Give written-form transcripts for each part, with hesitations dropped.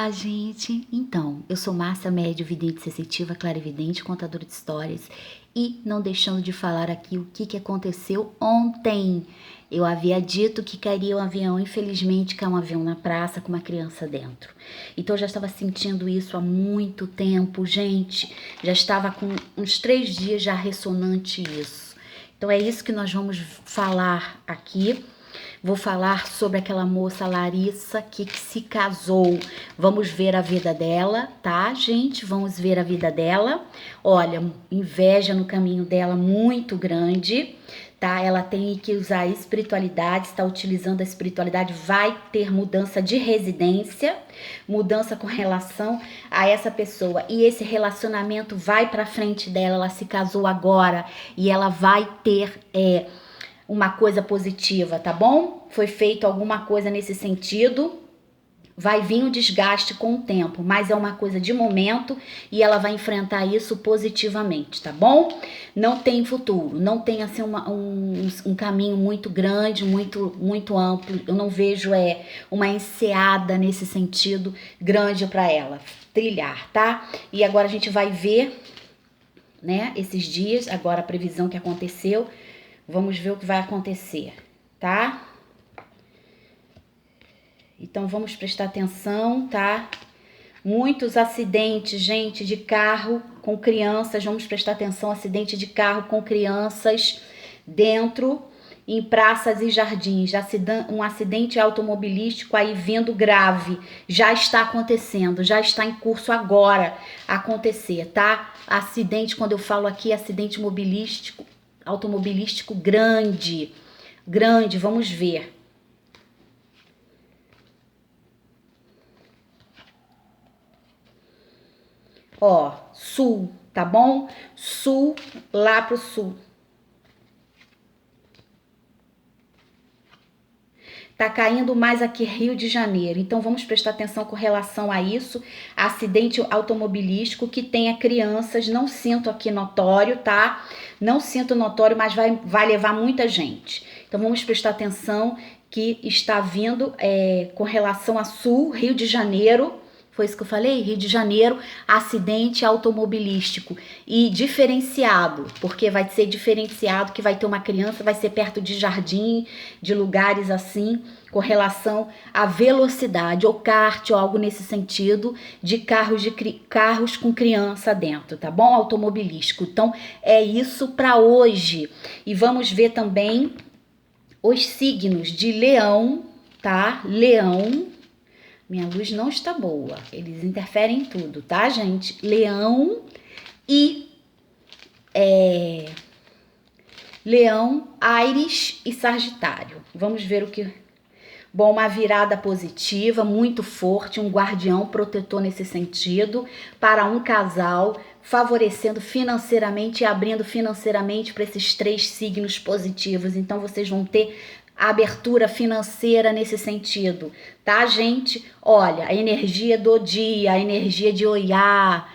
Olá, gente! Então, eu sou Márcia, médium, vidente sensitiva, clarividente, contadora de histórias. E não deixando de falar aqui o que aconteceu ontem. Eu havia dito que cairia um avião, infelizmente caiu um avião na praça com uma criança dentro. Então eu já estava sentindo isso há muito tempo, gente. Já estava com uns 3 dias já ressonante isso. Então é isso que nós vamos falar aqui. Vou falar sobre aquela moça Larissa que se casou. Vamos ver a vida dela, tá, gente? Vamos ver a vida dela. Olha, inveja no caminho dela muito grande, tá? Ela tem que usar a espiritualidade, está utilizando a espiritualidade, vai ter mudança de residência, mudança com relação a essa pessoa. E esse relacionamento vai para frente dela, ela se casou agora e ela vai ter uma coisa positiva, tá bom? Foi feito alguma coisa nesse sentido, vai vir o desgaste com o tempo, mas é uma coisa de momento e ela vai enfrentar isso positivamente, tá bom? Não tem futuro, não tem assim um caminho muito grande, muito amplo, eu não vejo uma enseada nesse sentido grande para ela trilhar, tá? E agora a gente vai ver, né, esses dias, agora a previsão que aconteceu. Vamos ver o que vai acontecer, tá? Então, vamos prestar atenção, tá? Muitos acidentes, gente, de carro com crianças. Vamos prestar atenção, acidente de carro com crianças dentro, em praças e jardins. Um acidente automobilístico aí vindo grave. Já está acontecendo, já está em curso agora acontecer, tá? Acidente, quando eu falo aqui, acidente automobilístico grande, vamos ver. Ó, sul, tá bom? Sul, lá pro sul. Tá caindo mais aqui Rio de Janeiro, então vamos prestar atenção com relação a isso. Acidente automobilístico que tenha crianças, não sinto aqui notório, tá? Não sinto notório, mas vai levar muita gente. Então vamos prestar atenção que está vindo com relação a sul, Rio de Janeiro. Foi isso que eu falei? Rio de Janeiro, acidente automobilístico e diferenciado, porque vai ser diferenciado, que vai ter uma criança, vai ser perto de jardim, de lugares assim, com relação à velocidade, ou kart, ou algo nesse sentido, de carros com criança dentro, tá bom? Automobilístico. Então, é isso para hoje. E vamos ver também os signos de Leão, tá? Leão. Minha luz não está boa. Eles interferem em tudo, tá, gente? Leão e Leão, Áries e Sagitário. Vamos ver o que... Bom, uma virada positiva, muito forte, um guardião protetor nesse sentido, para um casal, favorecendo financeiramente e abrindo financeiramente para esses 3 signos positivos. Então, vocês vão ter a abertura financeira nesse sentido, tá, gente? Olha, a energia do dia, a energia de Oiá,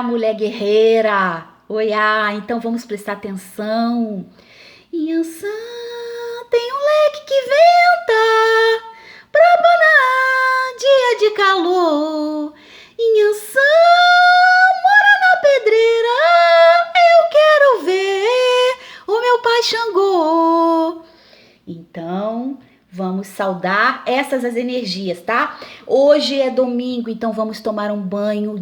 mulher guerreira, Oiá. Então vamos prestar atenção. Inhansã tem um leque que venta pra abanar dia de calor. Inhansã mora na pedreira, eu quero ver o meu pai Xangô. Então, vamos saudar essas as energias, tá? Hoje é domingo, então vamos tomar um banho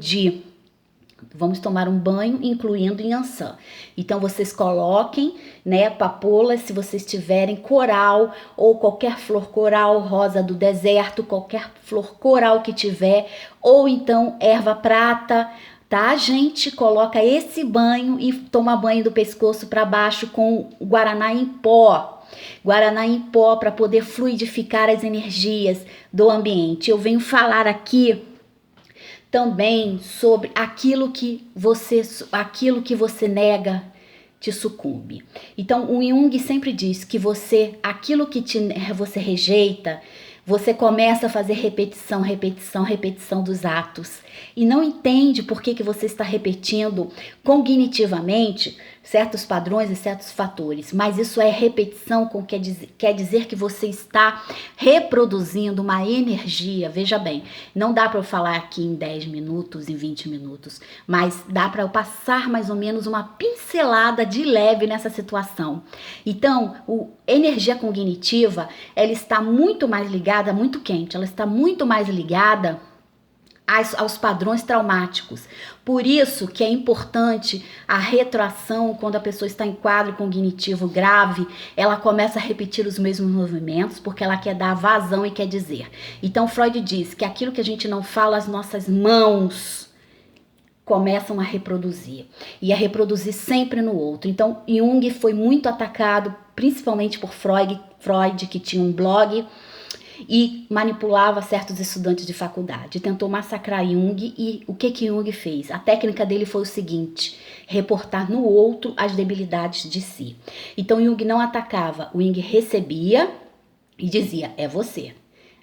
incluindo Inhansã. Então vocês coloquem, né, papoula, se vocês tiverem coral ou qualquer flor coral, rosa do deserto, qualquer flor coral que tiver, ou então erva prata, tá, gente? Coloca esse banho e toma banho do pescoço para baixo com guaraná em pó. Guaraná em pó para poder fluidificar as energias do ambiente. Eu venho falar aqui também sobre aquilo que você nega te sucumbe. Então, o Jung sempre diz que aquilo que você rejeita, você começa a fazer repetição dos atos e não entende por que você está repetindo cognitivamente, certos padrões e certos fatores, mas isso é repetição, quer dizer que você está reproduzindo uma energia. Veja bem, não dá para eu falar aqui em 10 minutos, em 20 minutos, mas dá para eu passar mais ou menos uma pincelada de leve nessa situação. Então, energia cognitiva, ela está muito mais ligada, muito quente, ela está muito mais ligada aos padrões traumáticos. Por isso que é importante a retroação. Quando a pessoa está em quadro cognitivo grave, ela começa a repetir os mesmos movimentos porque ela quer dar vazão e quer dizer. Então Freud diz que aquilo que a gente não fala, as nossas mãos começam a reproduzir, e a reproduzir sempre no outro. Então Jung foi muito atacado, principalmente por Freud, que tinha um blog e manipulava certos estudantes de faculdade. Tentou massacrar Jung. E o que Jung fez? A técnica dele foi o seguinte: reportar no outro as debilidades de si. Então Jung não atacava, o Jung recebia e dizia: é você,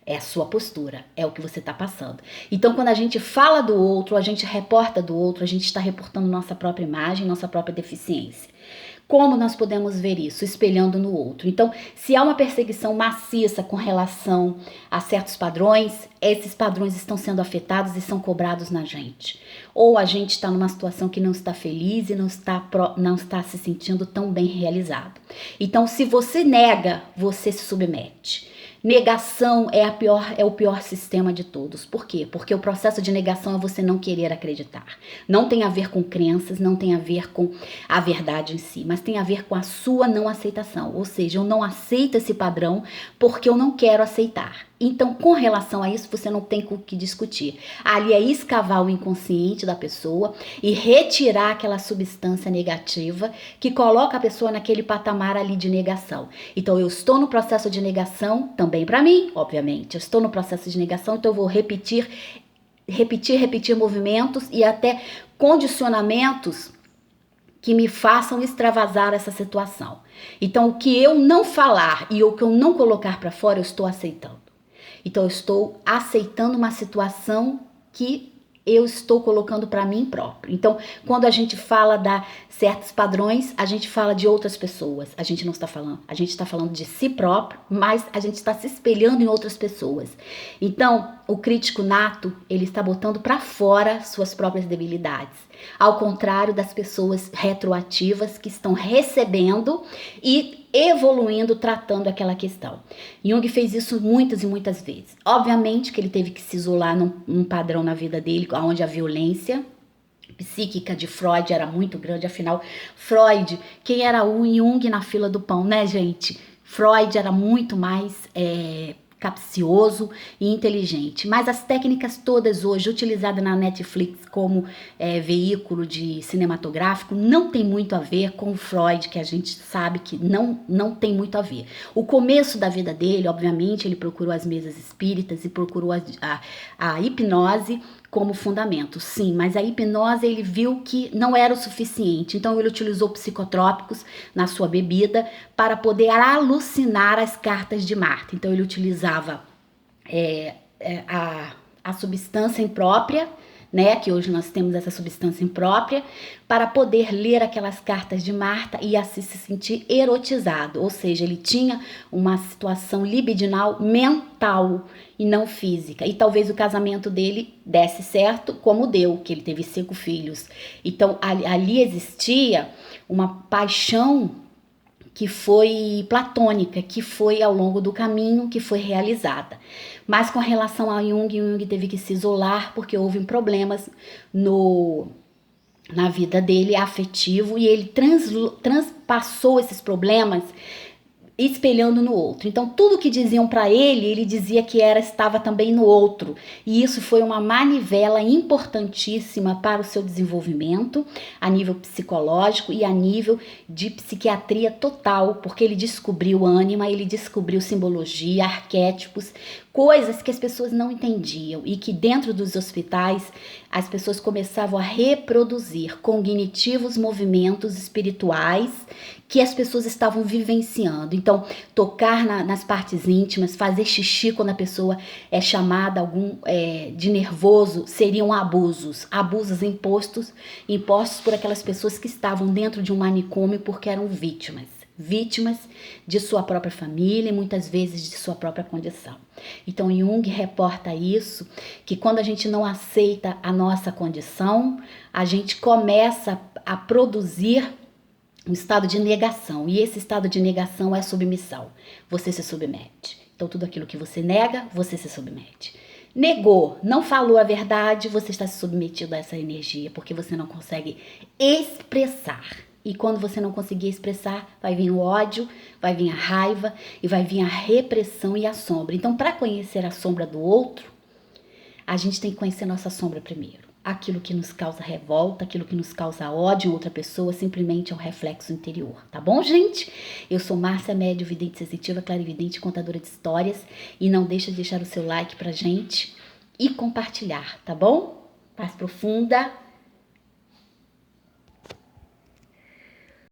é a sua postura, é o que você está passando. Então quando a gente fala do outro, a gente reporta do outro, a gente está reportando nossa própria imagem, nossa própria deficiência. Como nós podemos ver isso? Espelhando no outro. Então, se há uma perseguição maciça com relação a certos padrões, esses padrões estão sendo afetados e são cobrados na gente. Ou a gente está numa situação que não está feliz e não está se sentindo tão bem realizado. Então, se você nega, você se submete. Negação é o pior sistema de todos. Por quê? Porque o processo de negação é você não querer acreditar. Não tem a ver com crenças, não tem a ver com a verdade em si, mas tem a ver com a sua não aceitação. Ou seja, eu não aceito esse padrão porque eu não quero aceitar. Então, com relação a isso, você não tem com o que discutir. Ali é escavar o inconsciente da pessoa e retirar aquela substância negativa que coloca a pessoa naquele patamar ali de negação. Então, eu estou no processo de negação, também para mim, obviamente. Eu estou no processo de negação, então eu vou repetir movimentos e até condicionamentos que me façam extravasar essa situação. Então, o que eu não falar e o que eu não colocar para fora, eu estou aceitando. Então, eu estou aceitando uma situação que eu estou colocando para mim próprio. Então, quando a gente fala de certos padrões, a gente fala de outras pessoas. A gente não está falando, a gente está falando de si próprio, mas a gente está se espelhando em outras pessoas. Então, o crítico nato, ele está botando para fora suas próprias debilidades. Ao contrário das pessoas retroativas que estão recebendo e evoluindo, tratando aquela questão. Jung fez isso muitas e muitas vezes. Obviamente que ele teve que se isolar num padrão na vida dele, onde a violência psíquica de Freud era muito grande. Afinal, Freud, quem era o Jung na fila do pão, né, gente? Freud era muito mais capcioso e inteligente, mas as técnicas todas hoje utilizadas na Netflix como veículo de cinematográfico não tem muito a ver com Freud, que a gente sabe que não tem muito a ver. O começo da vida dele, obviamente, ele procurou as mesas espíritas e procurou a hipnose como fundamento, sim, mas a hipnose ele viu que não era o suficiente, então ele utilizou psicotrópicos na sua bebida para poder alucinar as cartas de Marta. Então ele utilizava a substância imprópria, né, que hoje nós temos essa substância imprópria, para poder ler aquelas cartas de Marta e assim se sentir erotizado, ou seja, ele tinha uma situação libidinal mental e não física, e talvez o casamento dele desse certo como deu, que ele teve 5 filhos, então ali existia uma paixão que foi platônica, que foi ao longo do caminho, que foi realizada. Mas com relação a Jung teve que se isolar porque houve problemas na vida dele afetivo e ele transpassou esses problemas espelhando no outro. Então, tudo que diziam para ele dizia que estava também no outro. E isso foi uma manivela importantíssima para o seu desenvolvimento a nível psicológico e a nível de psiquiatria total, porque ele descobriu ânima, ele descobriu simbologia, arquétipos, coisas que as pessoas não entendiam e que dentro dos hospitais as pessoas começavam a reproduzir cognitivos movimentos espirituais que as pessoas estavam vivenciando. Então, tocar nas partes íntimas, fazer xixi quando a pessoa é chamada de nervoso, seriam abusos impostos por aquelas pessoas que estavam dentro de um manicômio porque eram vítimas de sua própria família e muitas vezes de sua própria condição. Então Jung reporta isso, que quando a gente não aceita a nossa condição, a gente começa a produzir um estado de negação, e esse estado de negação é submissão. Você se submete. Então tudo aquilo que você nega, você se submete. Negou, não falou a verdade, você está se submetido a essa energia, porque você não consegue expressar. E quando você não conseguir expressar, vai vir o ódio, vai vir a raiva e vai vir a repressão e a sombra. Então, para conhecer a sombra do outro, a gente tem que conhecer nossa sombra primeiro. Aquilo que nos causa revolta, aquilo que nos causa ódio em outra pessoa, simplesmente é um reflexo interior. Tá bom, gente? Eu sou Márcia Médio, vidente sensitiva, clarividente, contadora de histórias. E não deixa de deixar o seu like pra gente e compartilhar, tá bom? Paz profunda.